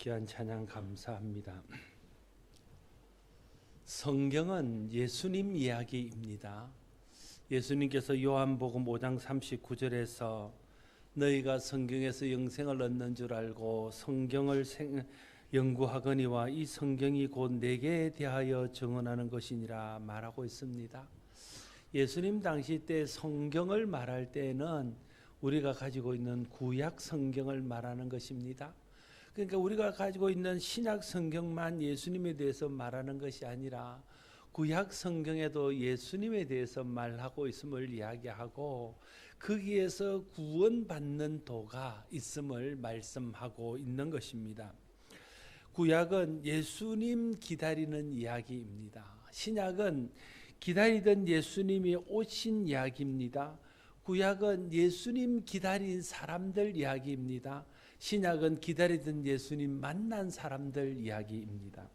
귀한 찬양 감사합니다. 성경은 예수님 이야기입니다. 예수님께서 요한복음 5장 39절에서 너희가 성경에서 영생을 얻는 줄 알고 성경을 연구하거니와 이 성경이 곧 내게 대하여 증언하는 것이니라 말하고 있습니다. 예수님 당시 때 성경을 말할 때는 우리가 가지고 있는 구약 성경을 말하는 것입니다. 그러니까 우리가 가지고 있는 신약 성경만 예수님에 대해서 말하는 것이 아니라 구약 성경에도 예수님에 대해서 말하고 있음을 이야기하고 거기에서 구원받는 도가 있음을 말씀하고 있는 것입니다. 구약은 예수님 기다리는 이야기입니다. 신약은 기다리던 예수님이 오신 이야기입니다. 구약은 예수님 기다린 사람들 이야기입니다. 신약은 기다리던 예수님 만난 사람들 이야기입니다.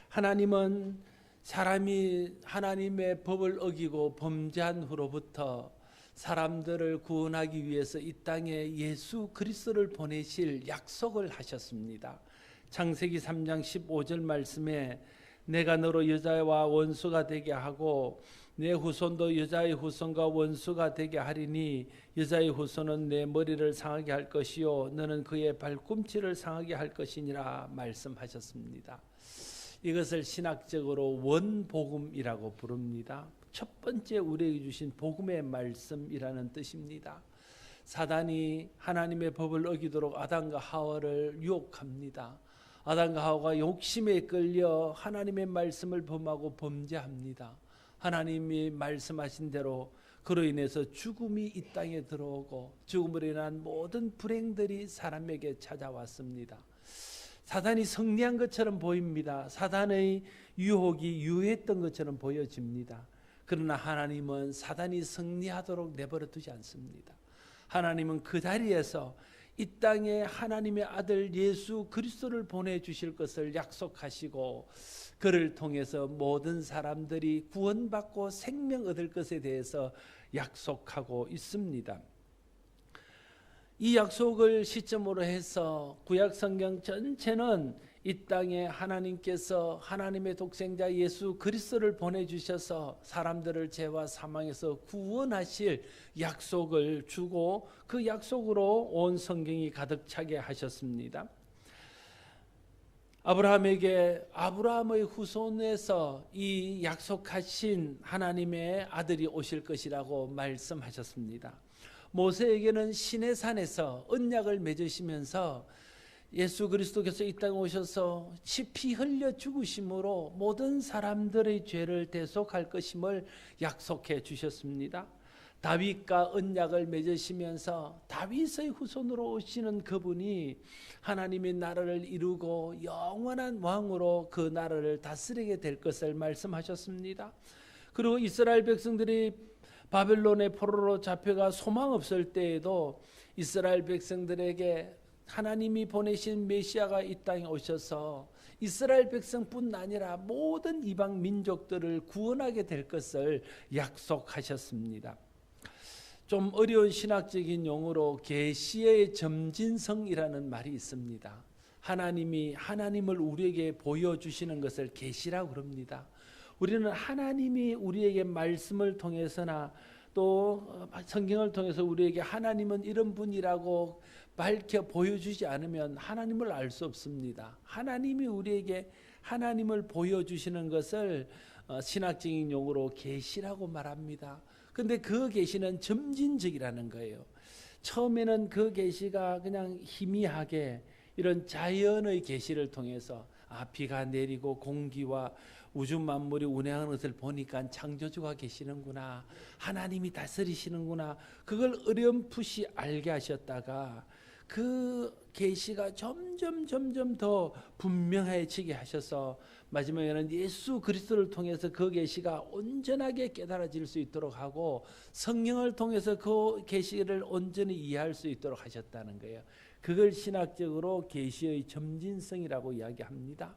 하나님은 사람이 하나님의 법을 어기고 범죄한 후로부터 사람들을 구원하기 위해서 이 땅에 예수 그리스도를 보내실 약속을 하셨습니다. 창세기 3장 15절 말씀에 내가 너로 여자와 원수가 되게 하고 내 후손도 여자의 후손과 원수가 되게 하리니 여자의 후손은 내 머리를 상하게 할 것이요 너는 그의 발꿈치를 상하게 할 것이니라 말씀하셨습니다. 이것을 신학적으로 원복음이라고 부릅니다. 첫 번째 우리에게 주신 복음의 말씀이라는 뜻입니다. 사단이 하나님의 법을 어기도록 아담과 하와를 유혹합니다. 아담과 하와가 욕심에 끌려 하나님의 말씀을 범하고 범죄합니다. 하나님이 말씀하신 대로 그로 인해서 죽음이 이 땅에 들어오고 죽음으로 인한 모든 불행들이 사람에게 찾아왔습니다. 사단이 승리한 것처럼 보입니다. 사단의 유혹이 유했던 것처럼 보여집니다. 그러나 하나님은 사단이 승리하도록 내버려 두지 않습니다. 하나님은 그 자리에서 이 땅에 하나님의 아들 예수 그리스도를 보내주실 것을 약속하시고 그를 통해서 모든 사람들이 구원받고 생명 얻을 것에 대해서 약속하고 있습니다. 이 약속을 시점으로 해서 구약 성경 전체는 이 땅에 하나님께서 하나님의 독생자 예수 그리스도를 보내주셔서 사람들을 죄와 사망에서 구원하실 약속을 주고 그 약속으로 온 성경이 가득 차게 하셨습니다. 아브라함에게 아브라함의 후손에서 이 약속하신 하나님의 아들이 오실 것이라고 말씀하셨습니다. 모세에게는 시내산에서 언약을 맺으시면서 예수 그리스도께서 이 땅에 오셔서 피 흘려 죽으심으로 모든 사람들의 죄를 대속할 것임을 약속해 주셨습니다. 다윗과 언약을 맺으시면서 다윗의 후손으로 오시는 그분이 하나님의 나라를 이루고 영원한 왕으로 그 나라를 다스리게 될 것을 말씀하셨습니다. 그리고 이스라엘 백성들이 바벨론의 포로로 잡혀가 소망 없을 때에도 이스라엘 백성들에게 하나님이 보내신 메시아가 이 땅에 오셔서 이스라엘 백성뿐 아니라 모든 이방 민족들을 구원하게 될 것을 약속하셨습니다. 좀 어려운 신학적인 용어로 계시의 점진성이라는 말이 있습니다. 하나님이 하나님을 우리에게 보여주시는 것을 계시라고 그럽니다. 우리는 하나님이 우리에게 말씀을 통해서나 또 성경을 통해서 우리에게 하나님은 이런 분이라고 밝혀 보여주지 않으면 하나님을 알 수 없습니다. 하나님이 우리에게 하나님을 보여주시는 것을 신학적인 용어로 계시라고 말합니다. 근데 그 계시는 점진적이라는 거예요. 처음에는 그 계시가 그냥 희미하게 이런 자연의 계시를 통해서 비가 내리고 공기와 우주 만물이 운행하는 것을 보니까 창조주가 계시는구나, 하나님이 다스리시는구나, 그걸 어렴풋이 알게 하셨다가 그 계시가 점점 더 분명해지게 하셔서 마지막에는 예수 그리스도를 통해서 그 계시가 온전하게 깨달아질 수 있도록 하고 성령을 통해서 그 계시를 온전히 이해할 수 있도록 하셨다는 거예요. 그걸 신학적으로 계시의 점진성이라고 이야기합니다.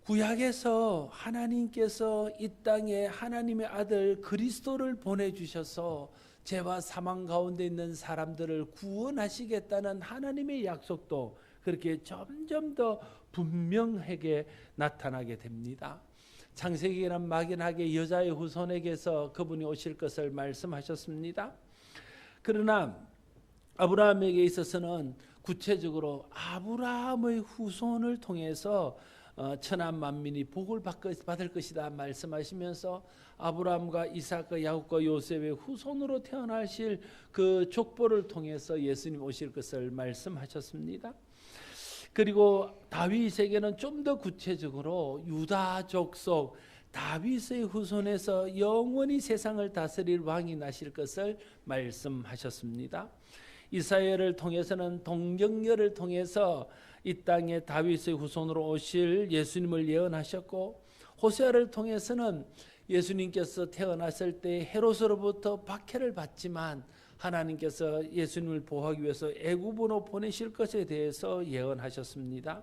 구약에서 하나님께서 이 땅에 하나님의 아들 그리스도를 보내주셔서 죄와 사망 가운데 있는 사람들을 구원하시겠다는 하나님의 약속도 그렇게 점점 더 분명하게 나타나게 됩니다. 창세기에는 막연하게 여자의 후손에게서 그분이 오실 것을 말씀하셨습니다. 그러나 아브라함에게 있어서는 구체적으로 아브라함의 후손을 통해서 천하 만민이 복을 받을 것이다 말씀하시면서 아브라함과 이삭과 야곱과 요셉의 후손으로 태어나실 그 족보를 통해서 예수님 오실 것을 말씀하셨습니다. 그리고 다윗에게는 좀 더 구체적으로 유다 족속 다윗의 후손에서 영원히 세상을 다스릴 왕이 나실 것을 말씀하셨습니다. 이사야를 통해서는 동정녀를 통해서 이 땅에 다윗의 후손으로 오실 예수님을 예언하셨고, 호세아를 통해서는 예수님께서 태어났을 때 헤롯으로부터 박해를 받지만 하나님께서 예수님을 보호하기 위해서 애굽으로 보내실 것에 대해서 예언하셨습니다.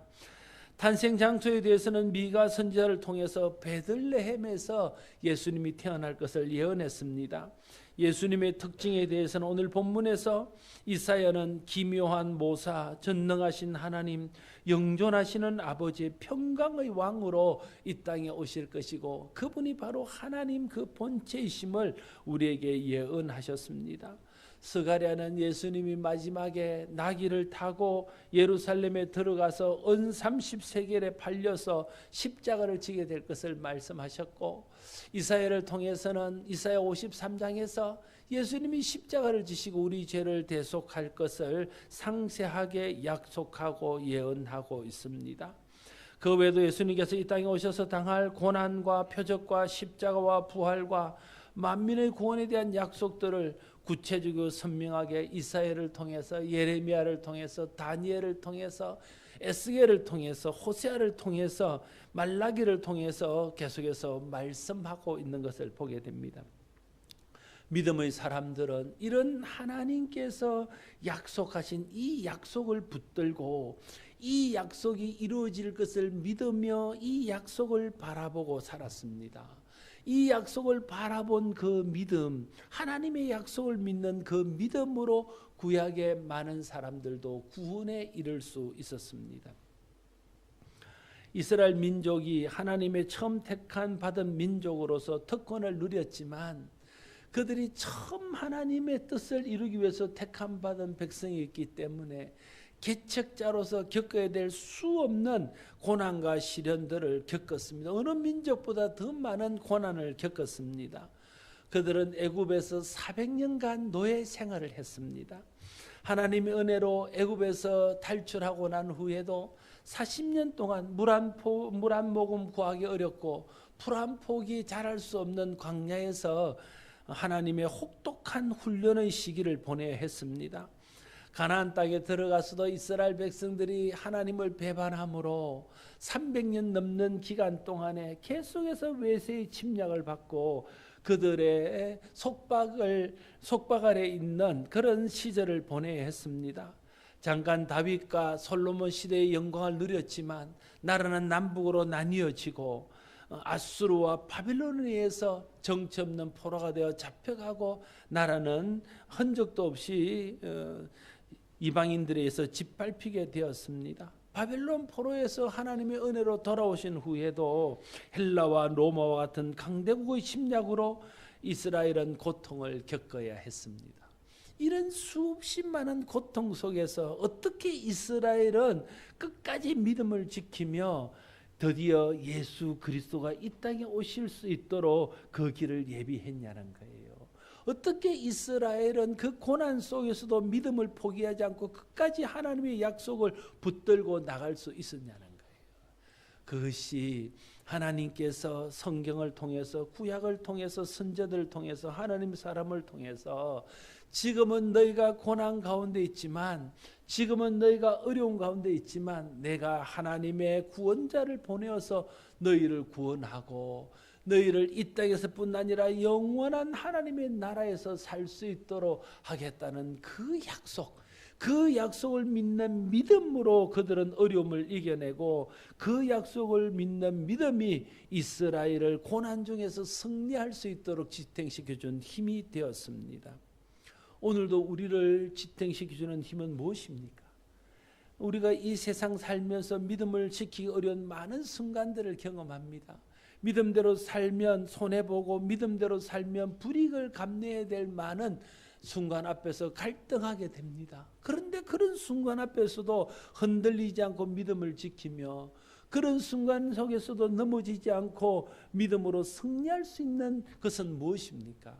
탄생 장소에 대해서는 미가 선지자를 통해서 베들레헴에서 예수님이 태어날 것을 예언했습니다. 예수님의 특징에 대해서는 오늘 본문에서 이사야는 기묘한 모사, 전능하신 하나님, 영존하시는 아버지의 평강의 왕으로 이 땅에 오실 것이고 그분이 바로 하나님 그 본체이심을 우리에게 예언하셨습니다. 스가랴는 예수님이 마지막에 나귀를 타고 예루살렘에 들어가서 은 30세겔에 팔려서 십자가를 지게 될 것을 말씀하셨고, 이사야를 통해서는 이사야 53장에서 예수님이 십자가를 지시고 우리 죄를 대속할 것을 상세하게 약속하고 예언하고 있습니다. 그 외에도 예수님께서 이 땅에 오셔서 당할 고난과 표적과 십자가와 부활과 만민의 구원에 대한 약속들을 구체적이고 선명하게 이사야를 통해서, 예레미야를 통해서, 다니엘을 통해서, 에스겔을 통해서, 호세아를 통해서, 말라기를 통해서 계속해서 말씀하고 있는 것을 보게 됩니다. 믿음의 사람들은 이런 하나님께서 약속하신 이 약속을 붙들고 이 약속이 이루어질 것을 믿으며 이 약속을 바라보고 살았습니다. 이 약속을 바라본 그 믿음, 하나님의 약속을 믿는 그 믿음으로 구약의 많은 사람들도 구원에 이를 수 있었습니다. 이스라엘 민족이 하나님의 처음 택한 받은 민족으로서 특권을 누렸지만 그들이 처음 하나님의 뜻을 이루기 위해서 택함 받은 백성이었기 때문에 개척자로서 겪어야 될 수 없는 고난과 시련들을 겪었습니다. 어느 민족보다 더 많은 고난을 겪었습니다. 그들은 애굽에서 400년간 노예 생활을 했습니다. 하나님의 은혜로 애굽에서 탈출하고 난 후에도 40년 동안 물 한 모금 구하기 어렵고 풀 한 폭이 자랄 수 없는 광야에서 하나님의 혹독한 훈련의 시기를 보내야 했습니다. 가나안 땅에 들어가서도 이스라엘 백성들이 하나님을 배반함으로 300년 넘는 기간 동안에 계속해서 외세의 침략을 받고 그들의 속박 아래 있는 그런 시절을 보내야 했습니다. 잠깐 다윗과 솔로몬 시대의 영광을 누렸지만 나라는 남북으로 나뉘어지고 아수르와 바빌론에 의해서 정처 없는 포로가 되어 잡혀가고 나라는 흔적도 없이 이방인들에 의해서 짓밟히게 되었습니다. 바벨론 포로에서 하나님의 은혜로 돌아오신 후에도 헬라와 로마와 같은 강대국의 침략으로 이스라엘은 고통을 겪어야 했습니다. 이런 수없이 많은 고통 속에서 어떻게 이스라엘은 끝까지 믿음을 지키며 드디어 예수 그리스도가 이 땅에 오실 수 있도록 그 길을 예비했냐는 거예요. 어떻게 이스라엘은 그 고난 속에서도 믿음을 포기하지 않고 끝까지 하나님의 약속을 붙들고 나갈 수 있었냐는 거예요. 그것이 하나님께서 성경을 통해서, 구약을 통해서, 선지자들을 통해서, 하나님 사람을 통해서 지금은 너희가 고난 가운데 있지만, 지금은 너희가 어려운 가운데 있지만 내가 하나님의 구원자를 보내어서 너희를 구원하고 너희를 이 땅에서뿐 아니라 영원한 하나님의 나라에서 살 수 있도록 하겠다는 그 약속, 그 약속을 믿는 믿음으로 그들은 어려움을 이겨내고 그 약속을 믿는 믿음이 이스라엘을 고난 중에서 승리할 수 있도록 지탱시켜준 힘이 되었습니다. 오늘도 우리를 지탱시켜주는 힘은 무엇입니까? 우리가 이 세상 살면서 믿음을 지키기 어려운 많은 순간들을 경험합니다. 믿음대로 살면 손해보고 믿음대로 살면 불이익을 감내해야 될 많은 순간 앞에서 갈등하게 됩니다. 그런데 그런 순간 앞에서도 흔들리지 않고 믿음을 지키며 그런 순간 속에서도 넘어지지 않고 믿음으로 승리할 수 있는 것은 무엇입니까?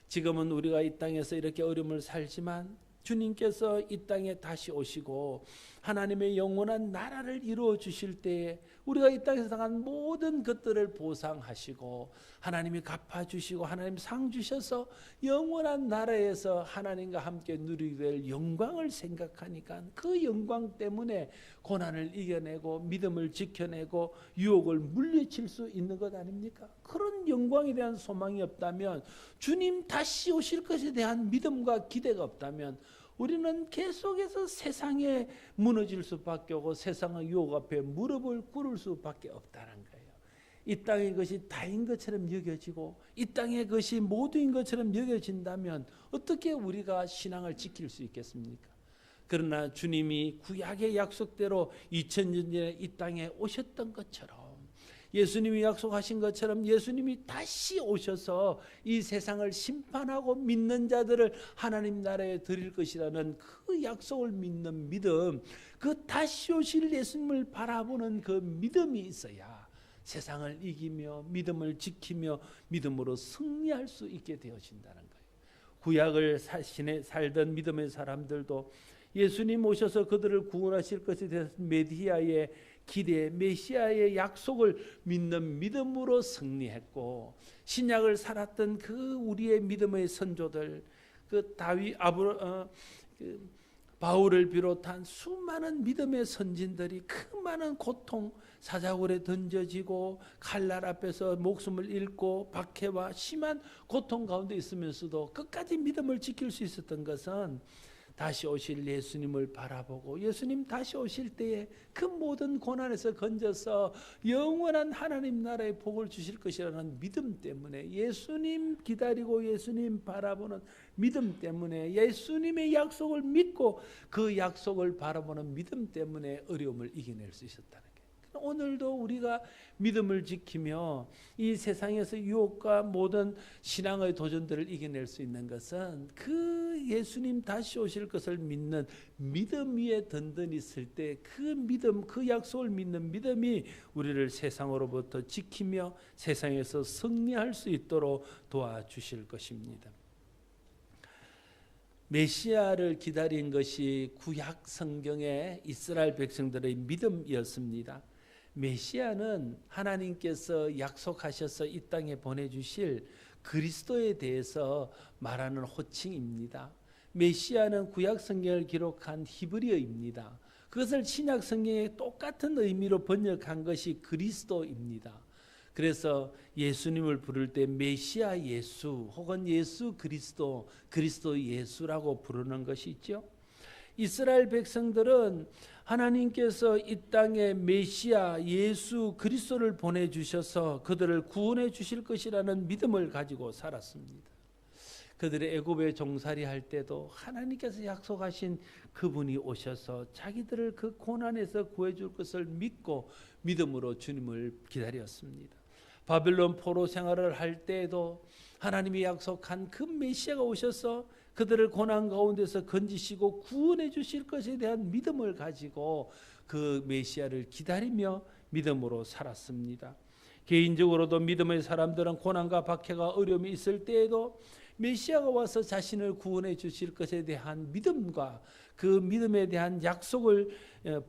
지금은 우리가 이 땅에서 이렇게 어려움을 살지만 주님께서 이 땅에 다시 오시고 하나님의 영원한 나라를 이루어 주실 때에 우리가 이 땅에서 당한 모든 것들을 보상하시고 하나님이 갚아주시고 하나님 상 주셔서 영원한 나라에서 하나님과 함께 누리게 될 영광을 생각하니까 그 영광 때문에 고난을 이겨내고 믿음을 지켜내고 유혹을 물리칠 수 있는 것 아닙니까? 그런 영광에 대한 소망이 없다면, 주님 다시 오실 것에 대한 믿음과 기대가 없다면 우리는 계속해서 세상에 무너질 수밖에 없고 세상의 유혹 앞에 무릎을 꿇을 수밖에 없다는 거예요. 이 땅의 것이 다인 것처럼 여겨지고 이 땅의 것이 모두인 것처럼 여겨진다면 어떻게 우리가 신앙을 지킬 수 있겠습니까? 그러나 주님이 구약의 약속대로 2000년 전에 이 땅에 오셨던 것처럼, 예수님이 약속하신 것처럼 예수님이 다시 오셔서 이 세상을 심판하고 믿는 자들을 하나님 나라에 드릴 것이라는 그 약속을 믿는 믿음, 그 다시 오실 예수님을 바라보는 그 믿음이 있어야 세상을 이기며 믿음을 지키며 믿음으로 승리할 수 있게 되어진다는 거예요. 구약을 살던 믿음의 사람들도 예수님 오셔서 그들을 구원하실 것에 대해서 메시아의 기대, 메시아의 약속을 믿는 믿음으로 승리했고, 신약을 살았던 그 우리의 믿음의 선조들, 그 바울을 비롯한 수많은 믿음의 선진들이 그 많은 고통, 사자굴에 던져지고 칼날 앞에서 목숨을 잃고 박해와 심한 고통 가운데 있으면서도 끝까지 믿음을 지킬 수 있었던 것은 다시 오실 예수님을 바라보고 예수님 다시 오실 때에 그 모든 고난에서 건져서 영원한 하나님 나라의 복을 주실 것이라는 믿음 때문에, 예수님 기다리고 예수님 바라보는 믿음 때문에, 예수님의 약속을 믿고 그 약속을 바라보는 믿음 때문에 어려움을 이겨낼 수 있었다는 거예요. 오늘도 우리가 믿음을 지키며 이 세상에서 유혹과 모든 신앙의 도전들을 이겨낼 수 있는 것은 그 예수님 다시 오실 것을 믿는 믿음 위에 든든히 있을 때 그 믿음, 그 약속을 믿는 믿음이 우리를 세상으로부터 지키며 세상에서 승리할 수 있도록 도와주실 것입니다. 메시아를 기다린 것이 구약 성경의 이스라엘 백성들의 믿음이었습니다. 메시아는 하나님께서 약속하셔서 이 땅에 보내주실 그리스도에 대해서 말하는 호칭입니다. 메시아는 구약 성경을 기록한 히브리어입니다. 그것을 신약 성경에 똑같은 의미로 번역한 것이 그리스도입니다. 그래서 예수님을 부를 때 메시아 예수 혹은 예수 그리스도, 그리스도 예수라고 부르는 것이 있죠. 이스라엘 백성들은 하나님께서 이 땅에 메시아 예수 그리스도를 보내주셔서 그들을 구원해 주실 것이라는 믿음을 가지고 살았습니다. 그들의 애굽에 종살이 할 때도 하나님께서 약속하신 그분이 오셔서 자기들을 그 고난에서 구해줄 것을 믿고 믿음으로 주님을 기다렸습니다. 바벨론 포로 생활을 할 때에도 하나님이 약속한 그 메시아가 오셔서 그들을 고난 가운데서 건지시고 구원해 주실 것에 대한 믿음을 가지고 그 메시아를 기다리며 믿음으로 살았습니다. 개인적으로도 믿음의 사람들은 고난과 박해가 어려움이 있을 때에도 메시아가 와서 자신을 구원해 주실 것에 대한 믿음과 그 믿음에 대한 약속을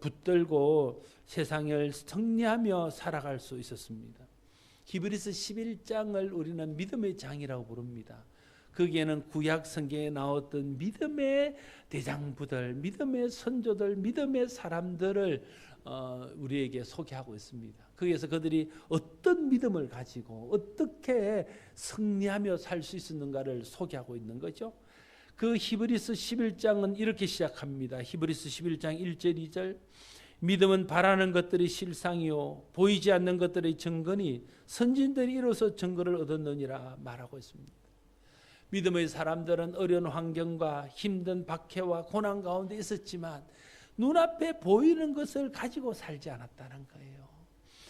붙들고 세상을 승리하며 살아갈 수 있었습니다. 히브리서 11장을 우리는 믿음의 장이라고 부릅니다. 거기에는 구약 성경에 나왔던 믿음의 대장부들, 믿음의 선조들, 믿음의 사람들을 우리에게 소개하고 있습니다. 거기에서 그들이 어떤 믿음을 가지고 어떻게 승리하며 살 수 있었는가를 소개하고 있는 거죠. 그 히브리서 11장은 이렇게 시작합니다. 히브리서 11장 1절 2절 믿음은 바라는 것들이 실상이요 보이지 않는 것들의 증거니 선진들이 이로써 증거를 얻었느니라 말하고 있습니다. 믿음의 사람들은 어려운 환경과 힘든 박해와 고난 가운데 있었지만 눈앞에 보이는 것을 가지고 살지 않았다는 거예요.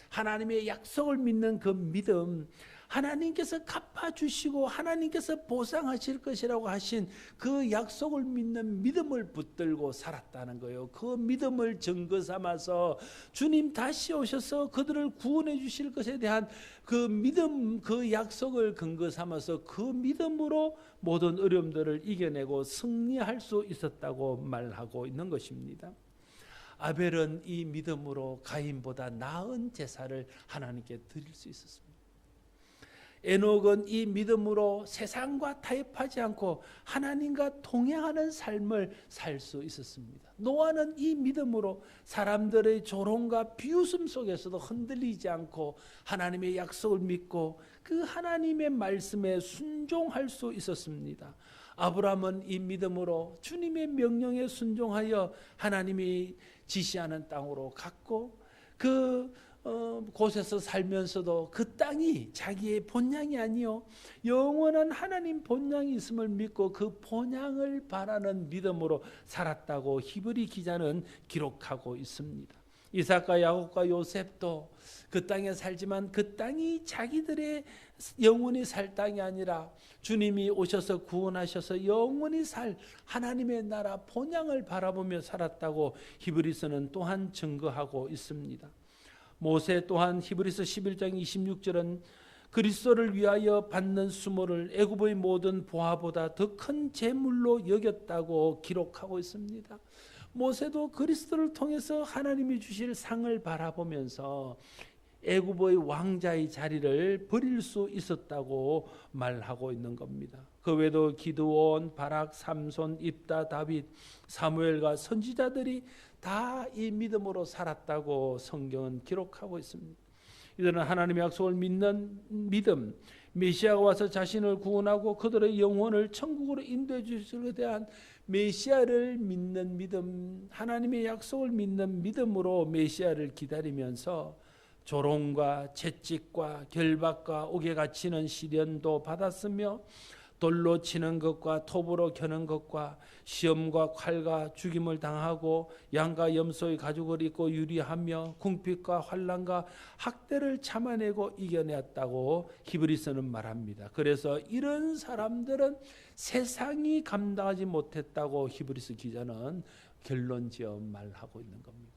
하나님의 약속을 믿는 그 믿음, 하나님께서 갚아주시고 하나님께서 보상하실 것이라고 하신 그 약속을 믿는 믿음을 붙들고 살았다는 거예요. 그 믿음을 증거 삼아서 주님 다시 오셔서 그들을 구원해 주실 것에 대한 그 믿음, 그 약속을 근거 삼아서 그 믿음으로 모든 어려움들을 이겨내고 승리할 수 있었다고 말하고 있는 것입니다. 아벨은 이 믿음으로 가인보다 나은 제사를 하나님께 드릴 수 있었습니다. 에녹은 이 믿음으로 세상과 타협하지 않고 하나님과 동행하는 삶을 살 수 있었습니다. 노아는 이 믿음으로 사람들의 조롱과 비웃음 속에서도 흔들리지 않고 하나님의 약속을 믿고 그 하나님의 말씀에 순종할 수 있었습니다. 아브라함은 이 믿음으로 주님의 명령에 순종하여 하나님이 지시하는 땅으로 갔고 곳에서 살면서도 그 땅이 자기의 본향이 아니요 영원한 하나님 본향이 있음을 믿고 그 본향을 바라는 믿음으로 살았다고 히브리 기자는 기록하고 있습니다. 이삭과 야곱과 요셉도 그 땅에 살지만 그 땅이 자기들의 영원히 살 땅이 아니라 주님이 오셔서 구원하셔서 영원히 살 하나님의 나라 본향을 바라보며 살았다고 히브리서는 또한 증거하고 있습니다. 모세 또한 히브리서 11장 26절은 그리스도를 위하여 받는 수모를 애굽의 모든 보화보다 더 큰 재물로 여겼다고 기록하고 있습니다. 모세도 그리스도를 통해서 하나님이 주실 상을 바라보면서 애굽의 왕자의 자리를 버릴 수 있었다고 말하고 있는 겁니다. 그 외에도 기드온, 바락, 삼손, 입다, 다윗, 사무엘과 선지자들이 다 이 믿음으로 살았다고 성경은 기록하고 있습니다. 이들은 하나님의 약속을 믿는 믿음, 메시아가 와서 자신을 구원하고 그들의 영혼을 천국으로 인도해 주실 것에 대한 메시아를 믿는 믿음, 하나님의 약속을 믿는 믿음으로 메시아를 기다리면서 조롱과 채찍과 결박과 옥에 갇히는 시련도 받았으며 돌로 치는 것과 톱으로 겨는 것과 시험과 칼과 죽임을 당하고 양과 염소의 가죽을 입고 유리하며 궁핍과 환난과 학대를 참아내고 이겨냈다고 히브리서는 말합니다. 그래서 이런 사람들은 세상이 감당하지 못했다고 히브리서 기자는 결론지어 말하고 있는 겁니다.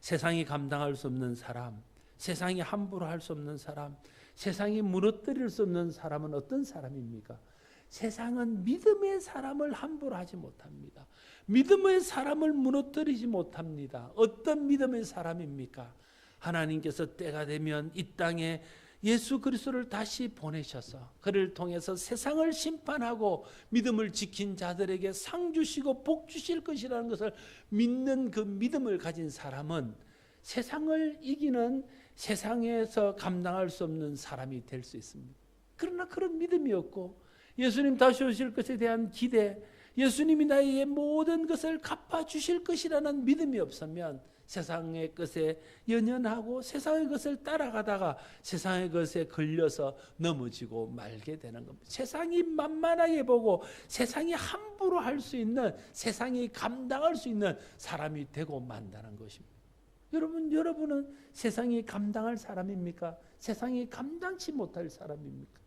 세상이 감당할 수 없는 사람, 세상이 함부로 할 수 없는 사람, 세상이 무너뜨릴 수 없는 사람은 어떤 사람입니까? 세상은 믿음의 사람을 함부로 하지 못합니다. 믿음의 사람을 무너뜨리지 못합니다. 어떤 믿음의 사람입니까? 하나님께서 때가 되면 이 땅에 예수 그리스도를 다시 보내셔서 그를 통해서 세상을 심판하고 믿음을 지킨 자들에게 상 주시고 복 주실 것이라는 것을 믿는 그 믿음을 가진 사람은 세상을 이기는 세상에서 감당할 수 없는 사람이 될 수 있습니다. 그러나 그런 믿음이 없고 예수님 다시 오실 것에 대한 기대, 예수님이 나의 모든 것을 갚아주실 것이라는 믿음이 없으면 세상의 것에 연연하고 세상의 것을 따라가다가 세상의 것에 걸려서 넘어지고 말게 되는 겁니다. 세상이 만만하게 보고 세상이 함부로 할 수 있는, 세상이 감당할 수 있는 사람이 되고 만다는 것입니다. 여러분은 세상이 감당할 사람입니까? 세상이 감당치 못할 사람입니까?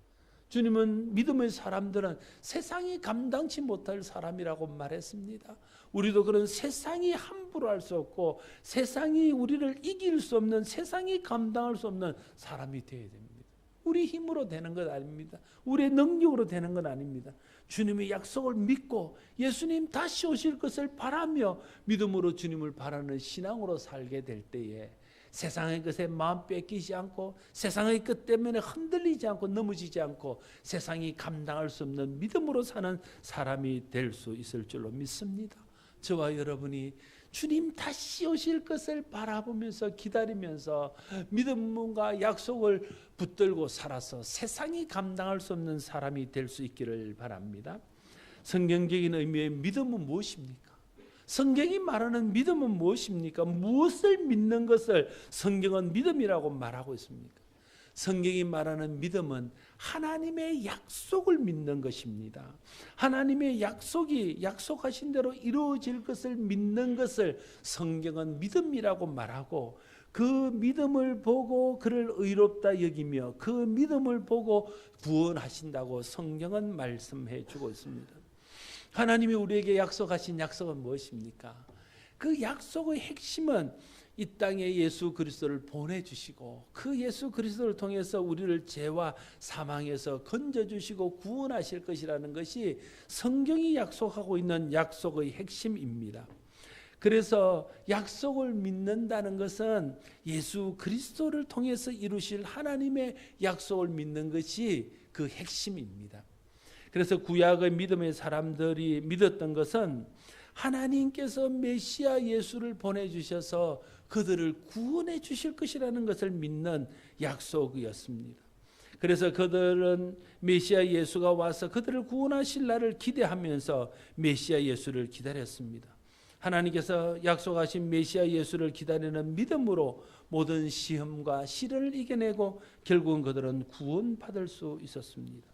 주님은 믿음의 사람들은 세상이 감당치 못할 사람이라고 말했습니다. 우리도 그런 세상이 함부로 할 수 없고 세상이 우리를 이길 수 없는, 세상이 감당할 수 없는 사람이 되어야 됩니다. 우리 힘으로 되는 것 아닙니다. 우리의 능력으로 되는 건 아닙니다. 주님의 약속을 믿고 예수님 다시 오실 것을 바라며 믿음으로 주님을 바라는 신앙으로 살게 될 때에 세상의 것에 마음 뺏기지 않고 세상의 것 때문에 흔들리지 않고 넘어지지 않고 세상이 감당할 수 없는 믿음으로 사는 사람이 될 수 있을 줄로 믿습니다. 저와 여러분이 주님 다시 오실 것을 바라보면서 기다리면서 믿음과 약속을 붙들고 살아서 세상이 감당할 수 없는 사람이 될 수 있기를 바랍니다. 성경적인 의미의 믿음은 무엇입니까? 성경이 말하는 믿음은 무엇입니까? 무엇을 믿는 것을 성경은 믿음이라고 말하고 있습니까? 성경이 말하는 믿음은 하나님의 약속을 믿는 것입니다. 하나님의 약속이 약속하신 대로 이루어질 것을 믿는 것을 성경은 믿음이라고 말하고, 그 믿음을 보고 그를 의롭다 여기며 그 믿음을 보고 구원하신다고 성경은 말씀해 주고 있습니다. 하나님이 우리에게 약속하신 약속은 무엇입니까? 그 약속의 핵심은 이 땅에 예수 그리스도를 보내주시고 그 예수 그리스도를 통해서 우리를 죄와 사망에서 건져주시고 구원하실 것이라는 것이 성경이 약속하고 있는 약속의 핵심입니다. 그래서 약속을 믿는다는 것은 예수 그리스도를 통해서 이루실 하나님의 약속을 믿는 것이 그 핵심입니다. 그래서 구약의 믿음의 사람들이 믿었던 것은 하나님께서 메시아 예수를 보내주셔서 그들을 구원해 주실 것이라는 것을 믿는 약속이었습니다. 그래서 그들은 메시아 예수가 와서 그들을 구원하실 날을 기대하면서 메시아 예수를 기다렸습니다. 하나님께서 약속하신 메시아 예수를 기다리는 믿음으로 모든 시험과 시련을 이겨내고 결국은 그들은 구원받을 수 있었습니다.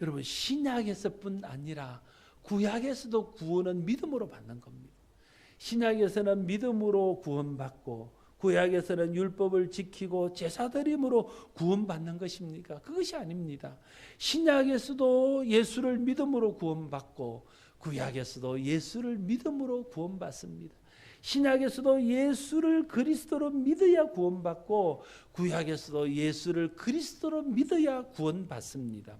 여러분, 신약에서뿐 아니라 구약에서도 구원은 믿음으로 받는 겁니다. 신약에서는 믿음으로 구원받고 구약에서는 율법을 지키고 제사드림으로 구원받는 것입니까? 그것이 아닙니다. 신약에서도 예수를 믿음으로 구원받고 구약에서도 예수를 믿음으로 구원받습니다. 신약에서도 예수를 그리스도로 믿어야 구원받고 구약에서도 예수를 그리스도로 믿어야 구원받습니다.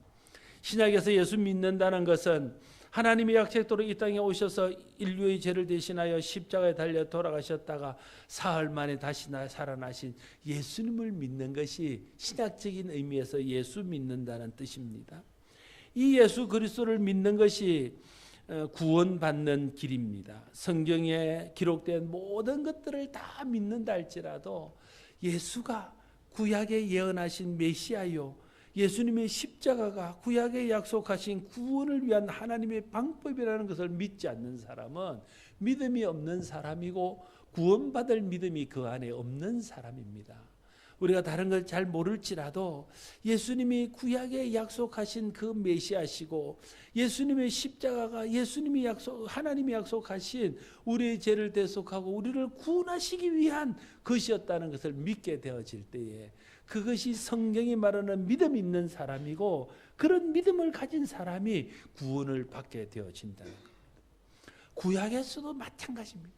신약에서 예수 믿는다는 것은 하나님의 약속대로 이 땅에 오셔서 인류의 죄를 대신하여 십자가에 달려 돌아가셨다가 사흘 만에 다시 살아나신 예수님을 믿는 것이 신약적인 의미에서 예수 믿는다는 뜻입니다. 이 예수 그리스도를 믿는 것이 구원받는 길입니다. 성경에 기록된 모든 것들을 다 믿는다 할지라도 예수가 구약에 예언하신 메시아요, 예수님의 십자가가 구약에 약속하신 구원을 위한 하나님의 방법이라는 것을 믿지 않는 사람은 믿음이 없는 사람이고 구원받을 믿음이 그 안에 없는 사람입니다. 우리가 다른 걸 잘 모를지라도 예수님이 구약에 약속하신 그 메시아시고 예수님의 십자가가 예수님이 하나님이 약속하신 우리의 죄를 대속하고 우리를 구원하시기 위한 것이었다는 것을 믿게 되어질 때에 그것이 성경이 말하는 믿음 있는 사람이고 그런 믿음을 가진 사람이 구원을 받게 되어진다는 겁니다. 구약에서도 마찬가지입니다.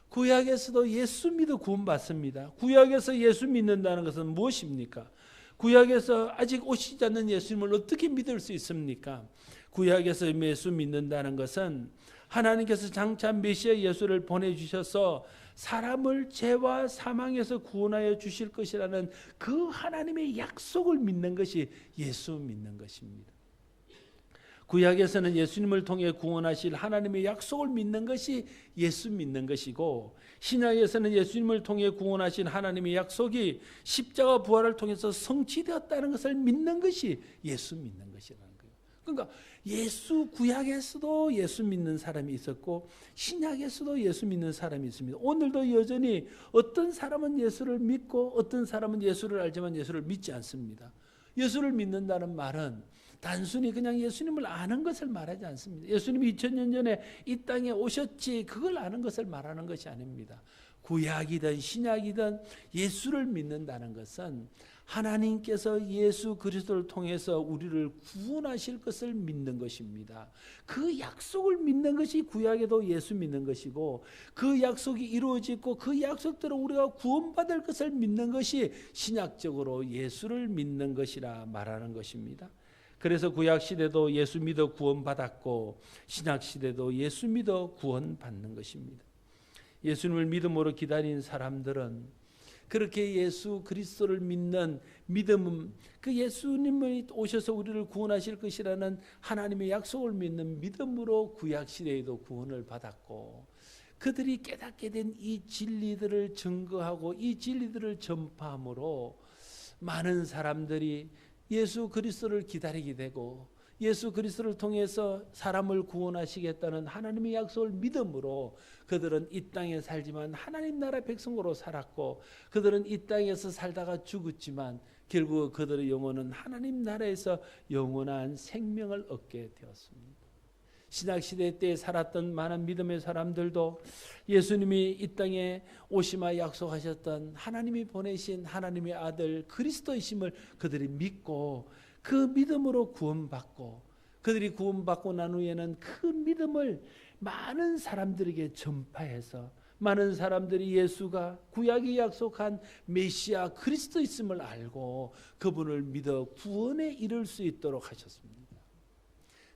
구약에서도 예수 믿어 구원받습니다. 구약에서 예수 믿는다는 것은 무엇입니까? 구약에서 아직 오시지 않는 예수님을 어떻게 믿을 수 있습니까? 구약에서 예수 믿는다는 것은 하나님께서 장차 메시아 예수를 보내주셔서 사람을 죄와 사망에서 구원하여 주실 것이라는 그 하나님의 약속을 믿는 것이 예수 믿는 것입니다. 구약에서는 예수님을 통해 구원하실 하나님의 약속을 믿는 것이 예수 믿는 것이고 신약에서는 예수님을 통해 구원하신 하나님의 약속이 십자가 부활을 통해서 성취되었다는 것을 믿는 것이 예수 믿는 것이라는 거예요. 그러니까 예수 구약에서도 예수 믿는 사람이 있었고 신약에서도 예수 믿는 사람이 있습니다. 오늘도 여전히 어떤 사람은 예수를 믿고 어떤 사람은 예수를 알지만 예수를 믿지 않습니다. 예수를 믿는다는 말은 단순히 그냥 예수님을 아는 것을 말하지 않습니다. 예수님이 2000년 전에 이 땅에 오셨지 그걸 아는 것을 말하는 것이 아닙니다. 구약이든 신약이든 예수를 믿는다는 것은 하나님께서 예수 그리스도를 통해서 우리를 구원하실 것을 믿는 것입니다. 그 약속을 믿는 것이 구약에도 예수 믿는 것이고 그 약속이 이루어지고 그 약속대로 우리가 구원받을 것을 믿는 것이 신약적으로 예수를 믿는 것이라 말하는 것입니다. 그래서 구약 시대도 예수 믿어 구원받았고 신약 시대도 예수 믿어 구원받는 것입니다. 예수님을 믿음으로 기다린 사람들은 그렇게 예수 그리스도를 믿는 믿음, 그 예수님이 오셔서 우리를 구원하실 것이라는 하나님의 약속을 믿는 믿음으로 구약 시대에도 구원을 받았고 그들이 깨닫게 된 이 진리들을 증거하고 이 진리들을 전파함으로 많은 사람들이 예수 그리스도를 기다리게 되고 예수 그리스도를 통해서 사람을 구원하시겠다는 하나님의 약속을 믿음으로 그들은 이 땅에 살지만 하나님 나라 백성으로 살았고, 그들은 이 땅에서 살다가 죽었지만 결국 그들의 영혼은 하나님 나라에서 영원한 생명을 얻게 되었습니다. 신약시대 때 살았던 많은 믿음의 사람들도 예수님이 이 땅에 오시마 약속하셨던 하나님이 보내신 하나님의 아들 그리스도이심을 그들이 믿고 그 믿음으로 구원받고, 그들이 구원받고 난 후에는 그 믿음을 많은 사람들에게 전파해서 많은 사람들이 예수가 구약이 약속한 메시아 그리스도이심을 알고 그분을 믿어 구원에 이를 수 있도록 하셨습니다.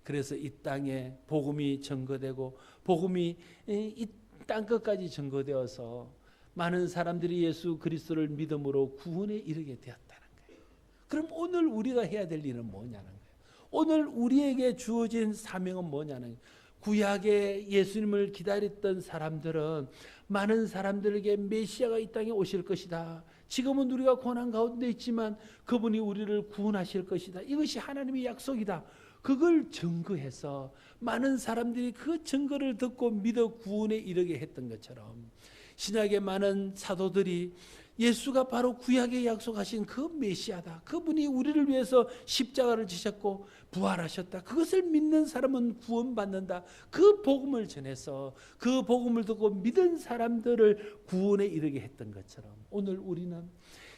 그래서 이 땅에 복음이 전거되고 복음이 이 땅 끝까지 전거되어서 많은 사람들이 예수 그리스도를 믿음으로 구원에 이르게 되었다는 거예요. 그럼 오늘 우리가 해야 될 일은 뭐냐는 거예요. 오늘 우리에게 주어진 사명은 뭐냐는 거예요. 구약에 예수님을 기다렸던 사람들은 많은 사람들에게 메시아가 이 땅에 오실 것이다. 지금은 우리가 고난 가운데 있지만 그분이 우리를 구원하실 것이다. 이것이 하나님의 약속이다. 그걸 증거해서 많은 사람들이 그 증거를 듣고 믿어 구원에 이르게 했던 것처럼, 신약의 많은 사도들이 예수가 바로 구약에 약속하신 그 메시아다. 그분이 우리를 위해서 십자가를 지셨고 부활하셨다. 그것을 믿는 사람은 구원받는다. 그 복음을 전해서 그 복음을 듣고 믿은 사람들을 구원에 이르게 했던 것처럼, 오늘 우리는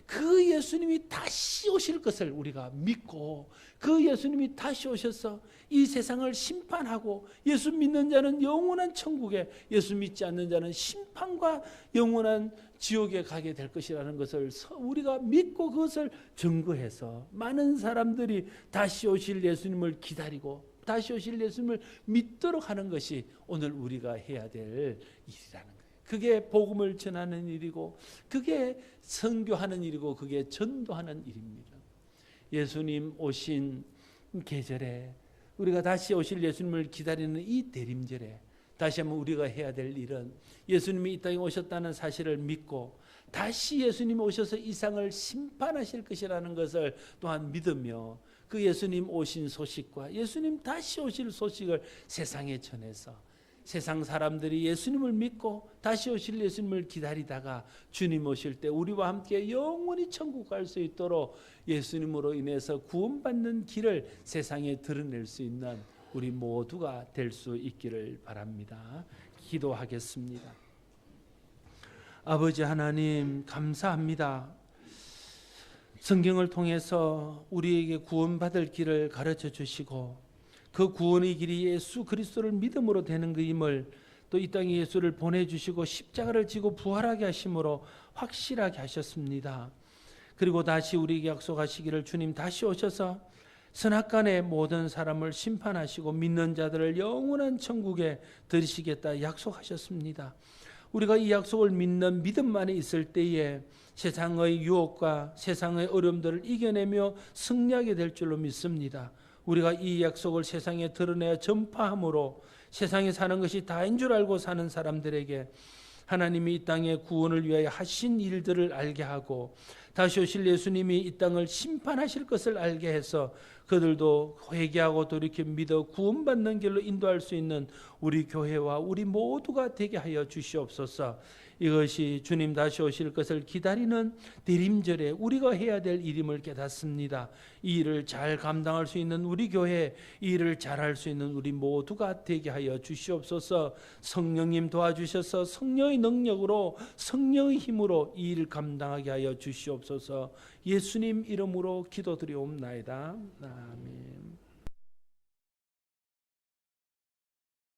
그 예수님이 다시 오실 것을 우리가 믿고 그 예수님이 다시 오셔서 이 세상을 심판하고 예수 믿는 자는 영원한 천국에, 예수 믿지 않는 자는 심판과 영원한 지옥에 가게 될 것이라는 것을 우리가 믿고 그것을 증거해서 많은 사람들이 다시 오실 예수님을 기다리고 다시 오실 예수님을 믿도록 하는 것이 오늘 우리가 해야 될 일이라는 거예요. 그게 복음을 전하는 일이고 그게 선교하는 일이고 그게 전도하는 일입니다. 예수님 오신 계절에, 우리가 다시 오실 예수님을 기다리는 이 대림절에 다시 한번 우리가 해야 될 일은 예수님이 이 땅에 오셨다는 사실을 믿고 다시 예수님이 오셔서 이 세상을 심판하실 것이라는 것을 또한 믿으며 그 예수님 오신 소식과 예수님 다시 오실 소식을 세상에 전해서 세상 사람들이 예수님을 믿고 다시 오실 예수님을 기다리다가 주님 오실 때 우리와 함께 영원히 천국 갈 수 있도록 예수님으로 인해서 구원받는 길을 세상에 드러낼 수 있는 우리 모두가 될 수 있기를 바랍니다. 기도하겠습니다. 아버지 하나님, 감사합니다. 성경을 통해서 우리에게 구원받을 길을 가르쳐 주시고 그 구원의 길이 예수 그리스도를 믿음으로 되는 것임을, 또 이 땅에 예수를 보내주시고 십자가를 지고 부활하게 하심으로 확실하게 하셨습니다. 그리고 다시 우리에게 약속하시기를 주님 다시 오셔서 선악간의 모든 사람을 심판하시고 믿는 자들을 영원한 천국에 들이시겠다 약속하셨습니다. 우리가 이 약속을 믿는 믿음만이 있을 때에 세상의 유혹과 세상의 어려움들을 이겨내며 승리하게 될 줄로 믿습니다. 우리가 이 약속을 세상에 드러내어 전파함으로 세상에 사는 것이 다인 줄 알고 사는 사람들에게 하나님이 이 땅의 구원을 위하여 하신 일들을 알게 하고 다시 오실 예수님이 이 땅을 심판하실 것을 알게 해서 그들도 회개하고 돌이켜 믿어 구원받는 길로 인도할 수 있는 우리 교회와 우리 모두가 되게 하여 주시옵소서. 이것이 주님 다시 오실 것을 기다리는 대림절에 우리가 해야 될 일임을 깨닫습니다. 이 일을 잘 감당할 수 있는 우리 교회, 이 일을 잘할 수 있는 우리 모두가 되게 하여 주시옵소서. 성령님 도와주셔서 성령의 능력으로 성령의 힘으로 이 일을 감당하게 하여 주시옵소서. 예수님 이름으로 기도드리옵나이다. 아멘.